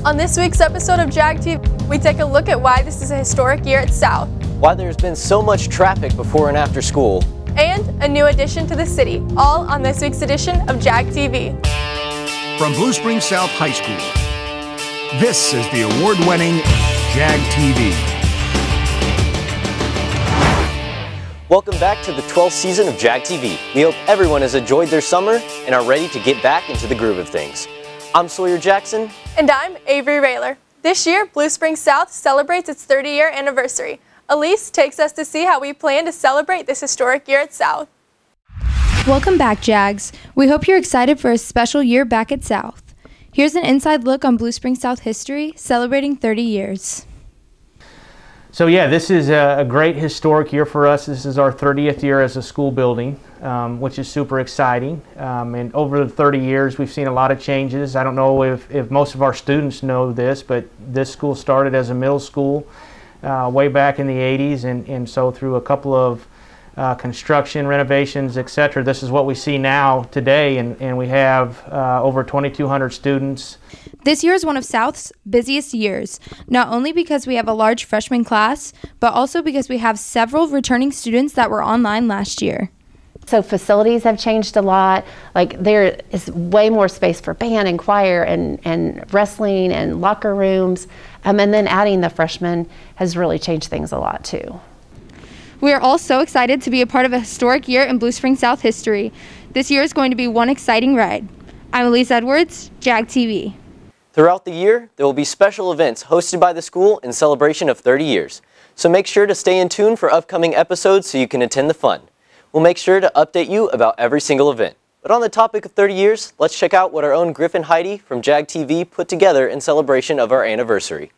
On this week's episode of Jag TV, we take a look at why this is a historic year at South, why there's been so much traffic before and after school, and a new addition to the city, all on this week's edition of Jag TV. From Blue Springs South High School, this is the award-winning Jag TV. Welcome back to the 12th season of Jag TV. We hope everyone has enjoyed their summer and are ready to get back into the groove of things. I'm Sawyer Jackson. And I'm Avery Rayler. This year, Blue Springs South celebrates its 30-year anniversary. Elise takes us to see how we plan to celebrate this historic year at South. Welcome back, Jags. We hope you're excited for a special year back at South. Here's an inside look on Blue Springs South history, celebrating 30 years. So yeah, this is a great historic year for us. This is our 30th year as a school building, which is super exciting. And over the 30 years, we've seen a lot of changes. I don't know if most of our students know this, but this school started as a middle school way back in the 80s, and so through a couple of construction, renovations, etc. This is what we see now today, and we have over 2,200 students. This year is one of South's busiest years, not only because we have a large freshman class, but also because we have several returning students that were online last year. So facilities have changed a lot. Like there is way more space for band and choir and wrestling and locker rooms. And then adding the freshmen has really changed things a lot too. We are all so excited to be a part of a historic year in Blue Springs South history. This year is going to be one exciting ride. I'm Elise Edwards, Jag TV. Throughout the year, there will be special events hosted by the school in celebration of 30 years. So make sure to stay in tune for upcoming episodes so you can attend the fun. We'll make sure to update you about every single event. But on the topic of 30 years, let's check out what our own Griffin Heidi from Jag TV put together in celebration of our anniversary.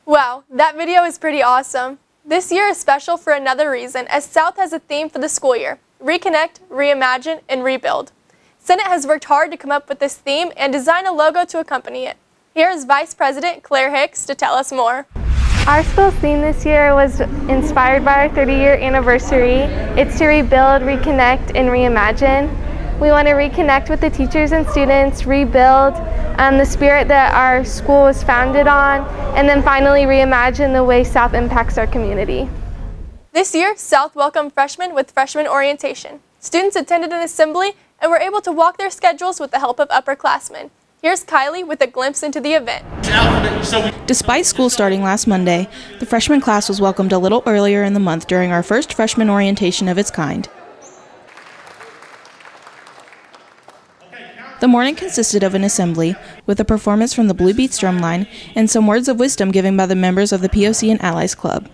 Wow, that video is pretty awesome. This year is special for another reason, as South has a theme for the school year: reconnect, reimagine, and rebuild. Senate has worked hard to come up with this theme and design a logo to accompany it. Here is Vice President Claire Hicks to tell us more. Our school's theme this year was inspired by our 30-year anniversary. It's to rebuild, reconnect, and reimagine. We want to reconnect with the teachers and students, rebuild the spirit that our school was founded on, and then finally reimagine the way South impacts our community. This year, South welcomed freshmen with freshman orientation. Students attended an assembly and were able to walk their schedules with the help of upperclassmen. Here's Kylie with a glimpse into the event. Despite school starting last Monday, the freshman class was welcomed a little earlier in the month during our first freshman orientation of its kind. The morning consisted of an assembly, with a performance from the Blue Beats drumline and some words of wisdom given by the members of the POC and Allies Club.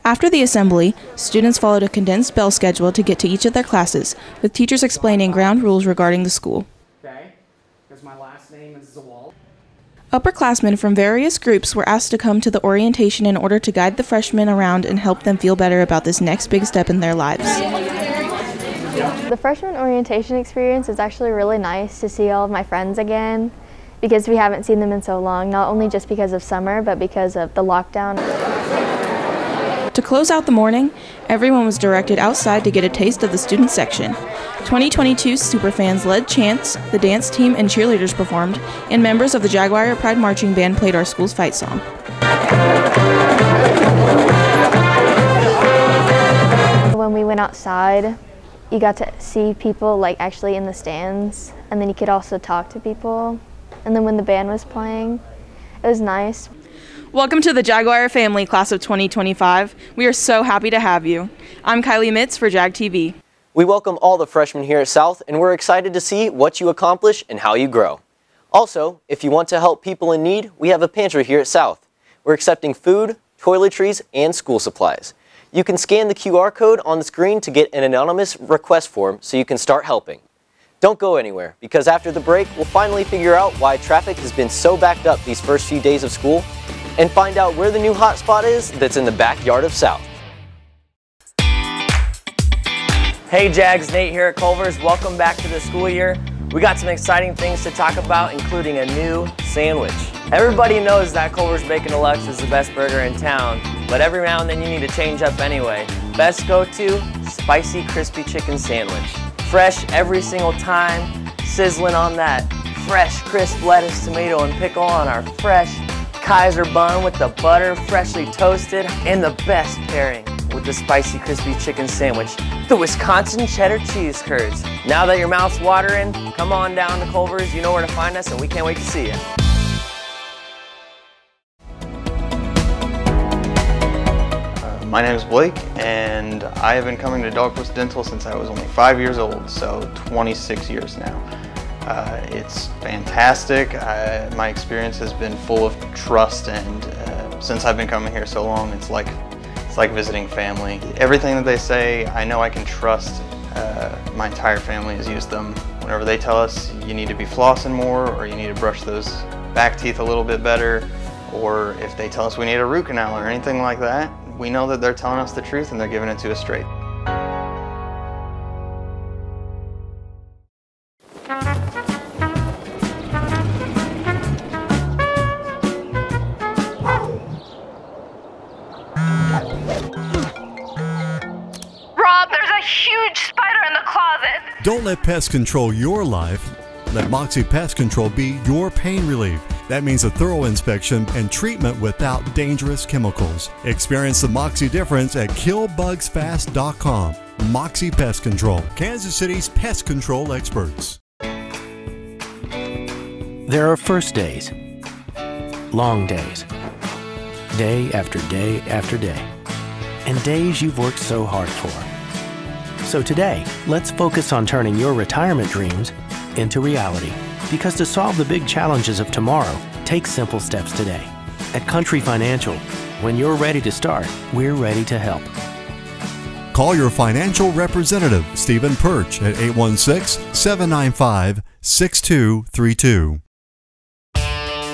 After the assembly, students followed a condensed bell schedule to get to each of their classes, with teachers explaining ground rules regarding the school. Okay, because my last name is Zawal. Upperclassmen from various groups were asked to come to the orientation in order to guide the freshmen around and help them feel better about this next big step in their lives. The freshman orientation experience is actually really nice to see all of my friends again, because we haven't seen them in so long, not only just because of summer, but because of the lockdown. To close out the morning, everyone was directed outside to get a taste of the student section. 2022 superfans led chants, the dance team and cheerleaders performed, and members of the Jaguar Pride Marching Band played our school's fight song. When we went outside, you got to see people like actually in the stands, and then you could also talk to people. And then when the band was playing, it was nice. Welcome to the Jaguar family, class of 2025. We are so happy to have you. I'm Kylie Mitz for Jag TV. We welcome all the freshmen here at South, and we're excited to see what you accomplish and how you grow. Also, if you want to help people in need, we have a pantry here at South. We're accepting food, toiletries, and school supplies. You can scan the QR code on the screen to get an anonymous request form so you can start helping. Don't go anywhere, because after the break, we'll finally figure out why traffic has been so backed up these first few days of school and find out where the new hotspot is that's in the backyard of South. Hey Jags, Nate here at Culver's. Welcome back to the school year. We got some exciting things to talk about, including a new sandwich. Everybody knows that Culver's Bacon Deluxe is the best burger in town, but every now and then you need to change up anyway. Best go-to, spicy crispy chicken sandwich. Fresh every single time, sizzling on that fresh crisp lettuce, tomato, and pickle on our fresh Kaiser bun with the butter freshly toasted, and the best pairing with the spicy crispy chicken sandwich, the Wisconsin cheddar cheese curds. Now that your mouth's watering, come on down to Culver's. You know where to find us, and we can't wait to see you. My name is Blake, and I have been coming to Dogpost Dental since I was only 5 years old, so 26 years now. It's fantastic. My experience has been full of trust, and since I've been coming here so long, it's like visiting family. Everything that they say, I know I can trust. My entire family has used them. Whenever they tell us you need to be flossing more, or you need to brush those back teeth a little bit better, or if they tell us we need a root canal or anything like that, we know that they're telling us the truth and they're giving it to us straight. Rob, there's a huge spider in the closet. Don't let pests control your life. Let Moxie Pest Control be your pain relief. That means a thorough inspection and treatment without dangerous chemicals. Experience the Moxie difference at killbugsfast.com. Moxie Pest Control, Kansas City's pest control experts. There are first days, long days, day after day after day, and days you've worked so hard for. So today, let's focus on turning your retirement dreams into reality. Because to solve the big challenges of tomorrow, take simple steps today. At Country Financial, when you're ready to start, we're ready to help. Call your financial representative, Stephen Perch, at 816-795-6232.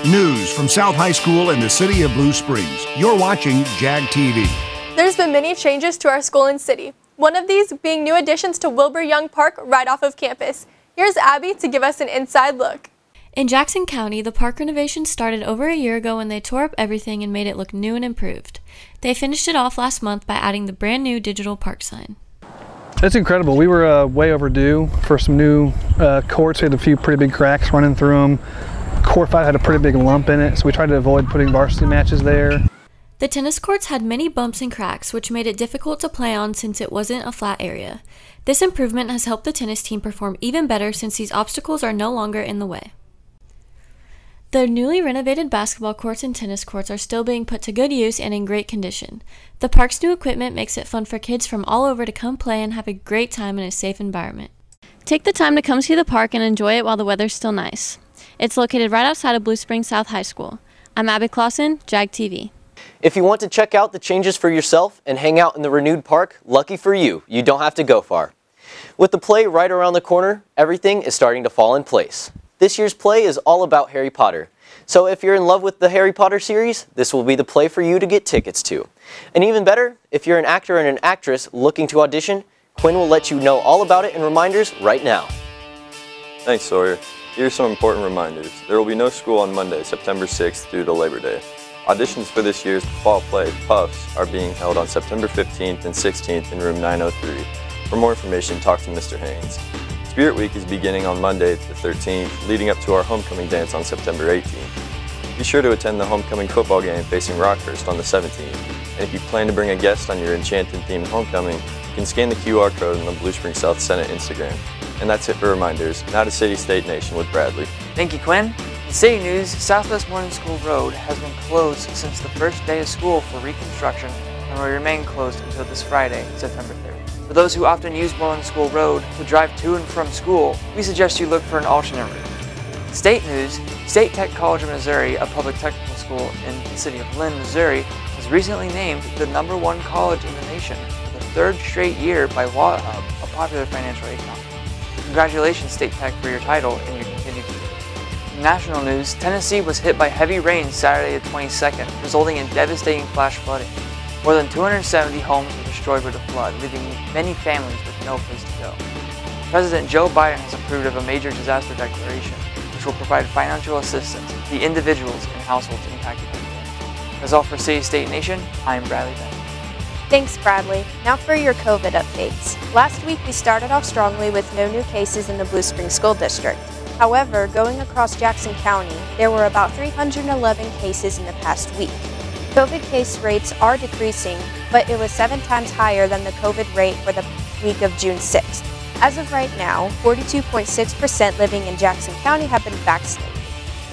News from South High School in the city of Blue Springs. You're watching Jag TV. There's been many changes to our school and city. One of these being new additions to Wilbur Young Park right off of campus. Here's Abby to give us an inside look. In Jackson County, the park renovation started over a year ago when they tore up everything and made it look new and improved. They finished it off last month by adding the brand new digital park sign. It's incredible. We were way overdue for some new courts. We had a few pretty big cracks running through them. Court 5 had a pretty big lump in it, so we tried to avoid putting varsity matches there. The tennis courts had many bumps and cracks, which made it difficult to play on since it wasn't a flat area. This improvement has helped the tennis team perform even better since these obstacles are no longer in the way. The newly renovated basketball courts and tennis courts are still being put to good use and in great condition. The park's new equipment makes it fun for kids from all over to come play and have a great time in a safe environment. Take the time to come see the park and enjoy it while the weather's still nice. It's located right outside of Blue Springs South High School. I'm Abby Clausen, Jag TV. If you want to check out the changes for yourself and hang out in the renewed park, lucky for you, you don't have to go far. With the play right around the corner, everything is starting to fall in place. This year's play is all about Harry Potter. So if you're in love with the Harry Potter series, this will be the play for you to get tickets to. And even better, if you're an actor and an actress looking to audition, Quinn will let you know all about it and reminders right now. Thanks, Sawyer. Here's some important reminders. There will be no school on Monday, September 6th due to Labor Day. Auditions for this year's fall play, Puffs, are being held on September 15th and 16th in room 903. For more information, talk to Mr. Haynes. Spirit Week is beginning on Monday the 13th, leading up to our homecoming dance on September 18th. Be sure to attend the homecoming football game facing Rockhurst on the 17th. And if you plan to bring a guest on your Enchanted-themed homecoming, you can scan the QR code on the Blue Springs South Senate Instagram. And that's it for reminders. Now to City, State, Nation with Bradley. Thank you, Quinn. In city news, Southwest Morning School Road has been closed since the first day of school for reconstruction and will remain closed until this Friday, September 3rd. For those who often use Morning School Road to drive to and from school, we suggest you look for an alternate route. State news, State Tech College of Missouri, a public technical school in the city of Lynn, Missouri, was recently named the #1 college in the nation for the 3rd straight year by WaHub, a popular financial aid company. Congratulations, State Tech, for your title and your continued growth. In national news, Tennessee was hit by heavy rain Saturday the 22nd, resulting in devastating flash flooding. More than 270 homes were destroyed by the flood, leaving many families with no place to go. President Joe Biden has approved of a major disaster declaration, which will provide financial assistance to the individuals and households impacted by the damage. That's all for City, State, Nation. I'm Bradley Bennett. Thanks, Bradley. Now for your COVID updates. Last week we started off strongly with no new cases in the Blue Springs School District. However, going across Jackson County, there were about 311 cases in the past week. COVID case rates are decreasing, but it was 7 times higher than the COVID rate for the week of June 6th. As of right now, 42.6% living in Jackson County have been vaccinated.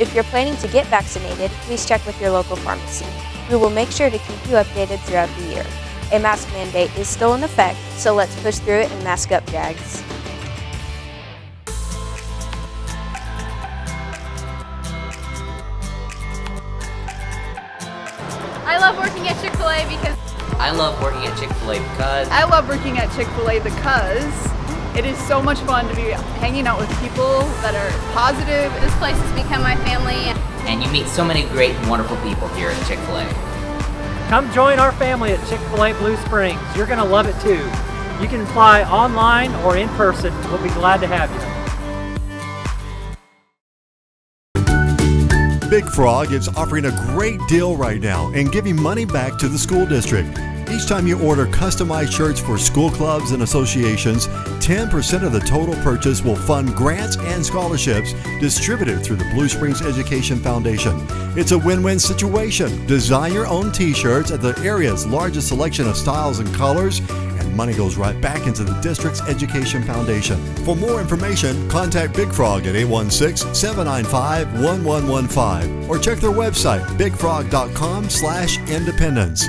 If you're planning to get vaccinated, please check with your local pharmacy. We will make sure to keep you updated throughout the year. A mask mandate is still in effect, so let's push through it and mask up, Jags. I love working at Chick-fil-A because I love working at Chick-fil-A because I love working at Chick-fil-A because it is so much fun to be hanging out with people that are positive. This place has become my family. And you meet so many great and wonderful people here at Chick-fil-A. Come join our family at Chick-fil-A Blue Springs. You're going to love it too. You can apply online or in person. We'll be glad to have you. Big Frog is offering a great deal right now and giving money back to the school district. Each time you order customized shirts for school clubs and associations, 10% of the total purchase will fund grants and scholarships distributed through the Blue Springs Education Foundation. It's a win-win situation. Design your own t-shirts at the area's largest selection of styles and colors, and money goes right back into the district's Education Foundation. For more information, contact Big Frog at 816-795-1115 or check their website, bigfrog.com/independence.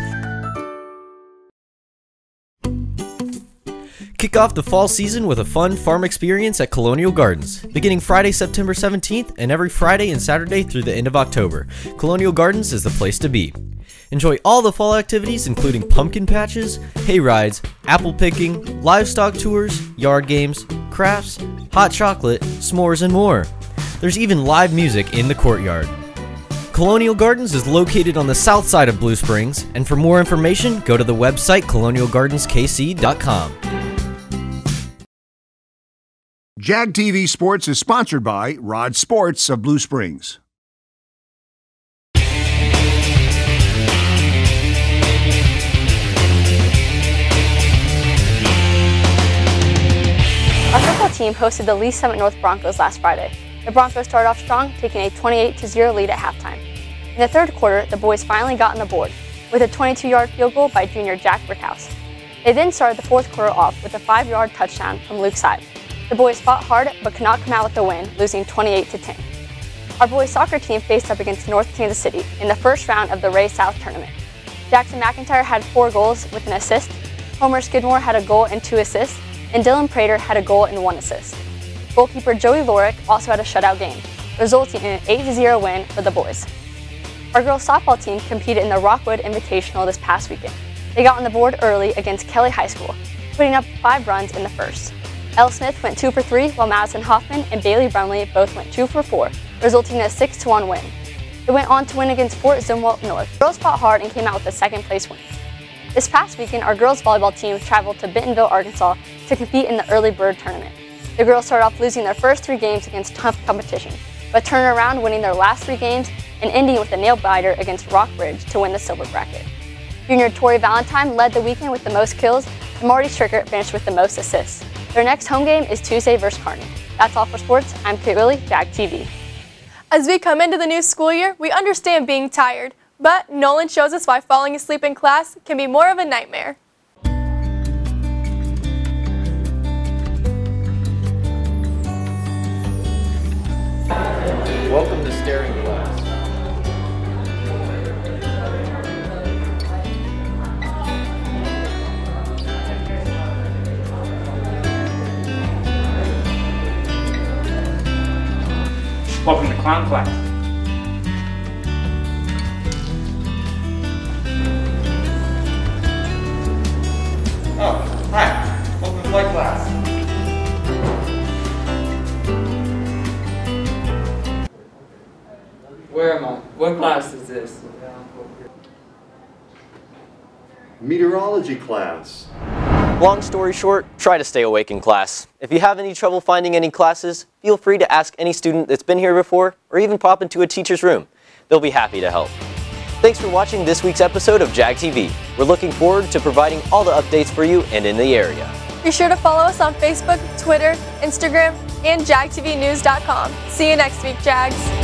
Kick off the fall season with a fun farm experience at Colonial Gardens. Beginning Friday, September 17th, and every Friday and Saturday through the end of October, Colonial Gardens is the place to be. Enjoy all the fall activities including pumpkin patches, hay rides, apple picking, livestock tours, yard games, crafts, hot chocolate, s'mores, and more. There's even live music in the courtyard. Colonial Gardens is located on the south side of Blue Springs, and for more information, go to the website colonialgardenskc.com. Jag TV Sports is sponsored by Rod Sports of Blue Springs. team hosted the Lee Summit North Broncos last Friday. The Broncos started off strong, taking a 28-0 lead at halftime. In the third quarter, the boys finally got on the board with a 22-yard field goal by junior Jack Brickhouse. They then started the fourth quarter off with a 5-yard touchdown from Luke Seib. The boys fought hard but could not come out with the win, losing 28-10. Our boys soccer team faced up against North Kansas City in the first round of the Ray South tournament. Jackson McIntyre had 4 goals with an assist, Homer Skidmore had a goal and 2 assists, and Dylan Prater had a goal and 1 assist. Goalkeeper Joey Lorick also had a shutout game, resulting in an 8-0 win for the boys. Our girls softball team competed in the Rockwood Invitational this past weekend. They got on the board early against Kelly High School, putting up 5 runs in the first. Elle Smith went 2 for 3, while Madison Hoffman and Bailey Brumley both went 2 for 4, resulting in a 6-1 win. They went on to win against Fort Zumwalt North. The girls fought hard and came out with a second-place win. This past weekend, our girls volleyball team traveled to Bentonville, Arkansas to compete in the Early Bird Tournament. The girls started off losing their first 3 games against tough competition, but turned around winning their last 3 games and ending with a nail-biter against Rockbridge to win the silver bracket. Junior Tori Valentine led the weekend with the most kills, and Marty Strickert finished with the most assists. Their next home game is Tuesday versus Kearney. That's all for sports. I'm Kate Willie, Jag TV. As we come into the new school year, we understand being tired, but Nolan shows us why falling asleep in class can be more of a nightmare. Welcome to Staring Class. Welcome to Clown Class. Oh, hi. Welcome to Flight Class. Where am I? What class is this? Meteorology class. Long story short, try to stay awake in class. If you have any trouble finding any classes, feel free to ask any student that's been here before, or even pop into a teacher's room. They'll be happy to help. Thanks for watching this week's episode of Jag TV. We're looking forward to providing all the updates for you and in the area. Be sure to follow us on Facebook, Twitter, Instagram, and jagtvnews.com. See you next week, Jags.